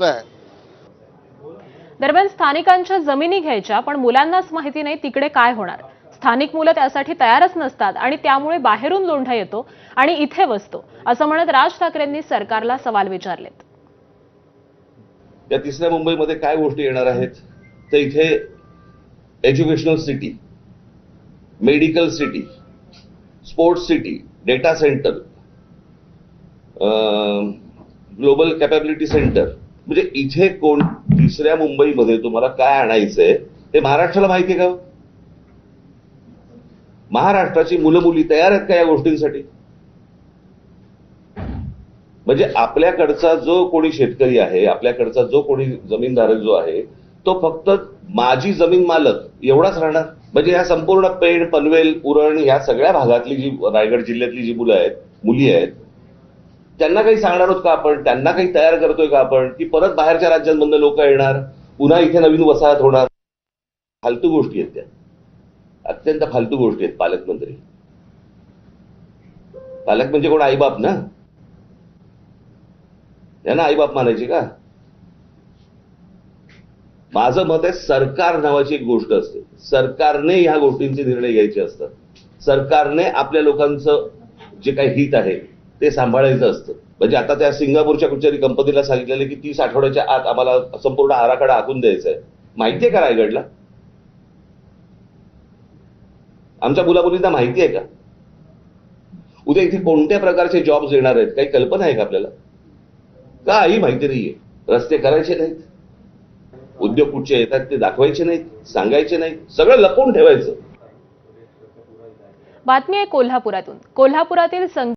आहे। दरम्यान स्थानिकांच्या जमिनी घ्यायच्या, पण मुलांनाच माहिती नाही तिकडे काय होणार। स्थानिक मुलं त्यासाठी तयारच नसतात आणि त्यामुळे बाहेरून लोंढा येतो आणि इथे बसतो, असं म्हणत राज ठाकरेंनी सरकारला सवाल विचारलेत। या तिसऱ्या मुंबईमध्ये काय गोष्टी येणार आहेत तर इथे educational city, medical city, sports city, data centre, global capability centre, म्हणजे इथे कोण तिसऱ्या मुंबईमध्ये तुम्हाला काय आणायचंय ते महाराष्ट्राला माहिती आहे का? महाराष्ट्राची मुलं मुली तयार आहेत का या गोष्टींसाठी? म्हणजे आपल्याकडचा जो कोणी शेतकरी आहे, आपल्याकडचा जो कोणी जमीनधारक जो आहे, तो फक्त माझी जमीन मालक एवढाच राहणार? म्हणजे या संपूर्ण पेण, पनवेल, उरण या सगळ्या भागातली जी रायगड जिल्ह्यातली जी मुलं आहेत, मुली आहेत, त्यांना काही सांगणार आहोत का आपण? त्यांना काही तयार करतोय का आपण की परत बाहेरच्या राज्यांमधून लोक येणार, पुन्हा इथे नवीन वसाहत होणार? फालतू गोष्टी आहेत त्या, अत्यंत फालतू गोष्टी आहेत। पालकमंत्री, पालक म्हणजे कोण? आईबाप ना? यांना आईबाप मानायची का? माझं मत आहे, सरकार नावाची एक गोष्ट असते, सरकारने ह्या गोष्टींचे निर्णय घ्यायचे असतात, सरकारने आपल्या लोकांचं जे काही हित आहे ते सांभाळायचं असतं। म्हणजे आता त्या सिंगापूरच्या कुठच्याही कंपनीला सांगितलेलं की 30 आठवड्याच्या आत आम्हाला संपूर्ण आराखडा आखून द्यायचा आहे। माहितीये का रायगडला? आमच्या मुलामुलींना माहिती आहे का? उद्या इथे कोणत्या प्रकारचे जॉब्स येणार आहेत काही कल्पना आहे का आपल्याला? काही माहिती नाहीये। रस्ते करायचे नाहीत, उद्योग कुठचे येतात ते दाखवायचे नाहीत, सांगायचे नाहीत, सगळं लपवून ठेवायचं। बातमी आहे कोल्हापुरातून। कोल्हापुरातील